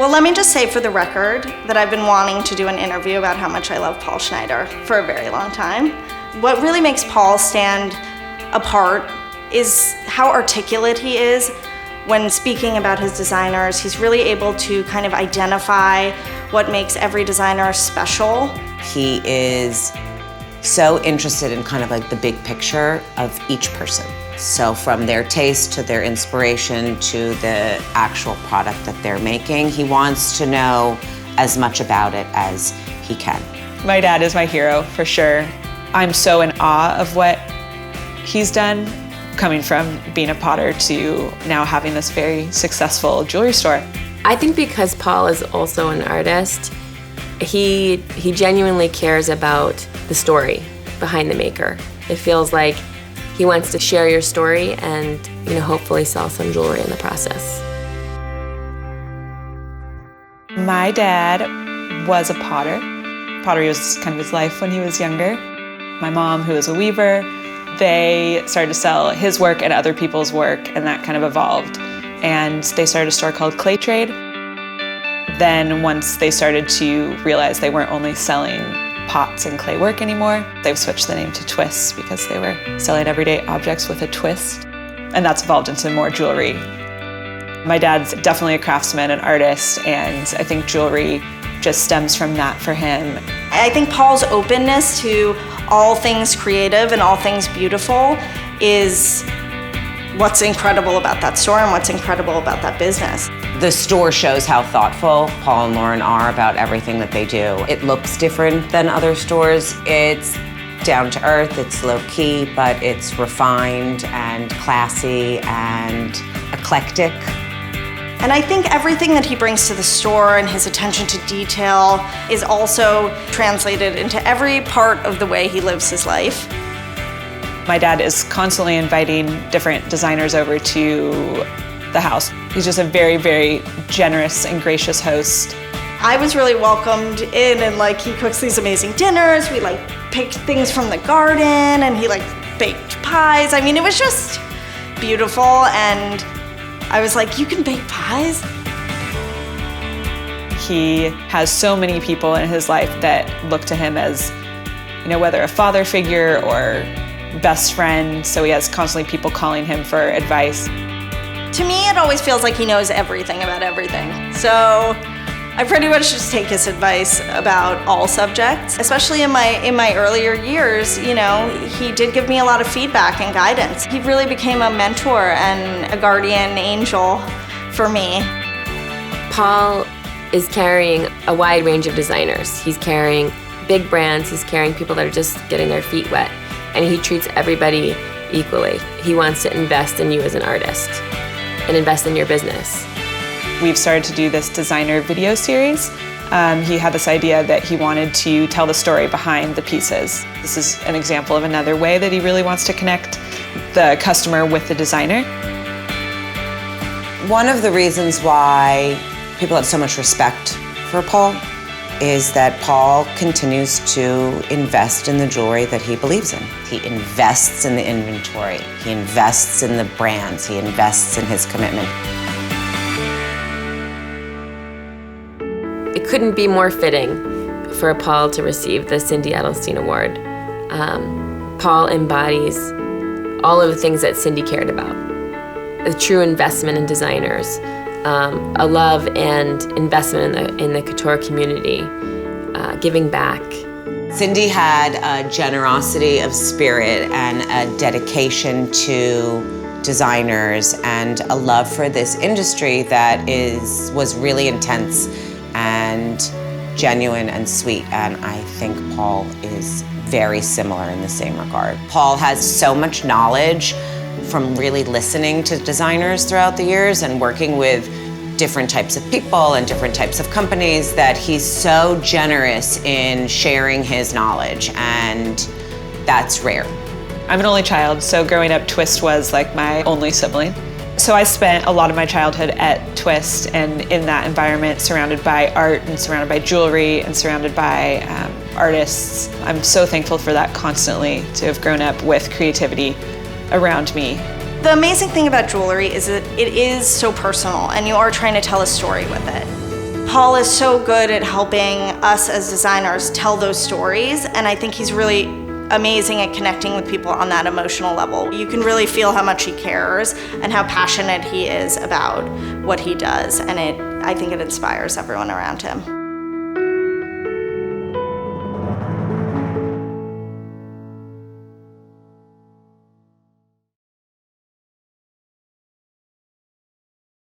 Well, let me just say for the record that I've been wanting to do an interview about how much I love Paul Schneider for a very long time. What really makes Paul stand apart is how articulate he is when speaking about his designers. He's really able to kind of identify what makes every designer special. He is so interested in kind of like the big picture of each person. So from their taste to their inspiration to the actual product that they're making, he wants to know as much about it as he can. My dad is my hero, for sure. I'm so in awe of what he's done, coming from being a potter to now having this very successful jewelry store. I think because Paul is also an artist, he genuinely cares about the story behind the maker. It feels like he wants to share your story and, hopefully sell some jewelry in the process. My dad was a potter. Pottery was kind of his life when he was younger. My mom, who is a weaver, they started to sell his work and other people's work, and that kind of evolved. And they started a store called Clay Trade. Then once they started to realize they weren't only selling pots and clay work anymore, they switched the name to Twist because they were selling everyday objects with a twist. And that's evolved into more jewelry. My dad's definitely a craftsman, an artist, and I think jewelry just stems from that for him. I think Paul's openness to all things creative and all things beautiful is what's incredible about that store and what's incredible about that business. The store shows how thoughtful Paul and Lauren are about everything that they do. It looks different than other stores. It's down to earth, it's low key, but it's refined and classy and eclectic. And I think everything that he brings to the store and his attention to detail is also translated into every part of the way he lives his life. My dad is constantly inviting different designers over to the house. He's just a very, very generous and gracious host. I was really welcomed in, and he cooks these amazing dinners. We picked things from the garden, and he baked pies. I mean, it was just beautiful, and I was like, you can bake pies? He has so many people in his life that look to him as, whether a father figure or best friend, so he has constantly people calling him for advice. To me, it always feels like he knows everything about everything. So I pretty much just take his advice about all subjects. Especially in my earlier years, he did give me a lot of feedback and guidance. He really became a mentor and a guardian angel for me. Paul is carrying a wide range of designers. He's carrying big brands, he's carrying people that are just getting their feet wet, and he treats everybody equally. He wants to invest in you as an artist and invest in your business. We've started to do this designer video series. He had this idea that he wanted to tell the story behind the pieces. This is an example of another way that he really wants to connect the customer with the designer. One of the reasons why people have so much respect for Paul is that Paul continues to invest in the jewelry that he believes in. He invests in the inventory. He invests in the brands. He invests in his commitment. It couldn't be more fitting for Paul to receive the Cindy Edelstein Award. Paul embodies all of the things that Cindy cared about. A true investment in designers, a love and investment in the couture community, giving back. Cindy had a generosity of spirit and a dedication to designers and a love for this industry that was really intense and genuine and sweet, and I think Paul is very similar in the same regard. Paul has so much knowledge from really listening to designers throughout the years and working with different types of people and different types of companies that he's so generous in sharing his knowledge, and that's rare. I'm an only child, so growing up, Twist was my only sibling. So I spent a lot of my childhood at Twist, and in that environment, surrounded by art and surrounded by jewelry and surrounded by artists. I'm so thankful for that constantly, to have grown up with creativity around me. The amazing thing about jewelry is that it is so personal, and you are trying to tell a story with it. Paul is so good at helping us as designers tell those stories, and I think he's really amazing at connecting with people on that emotional level. You can really feel how much he cares and how passionate he is about what he does, and I think it inspires everyone around him.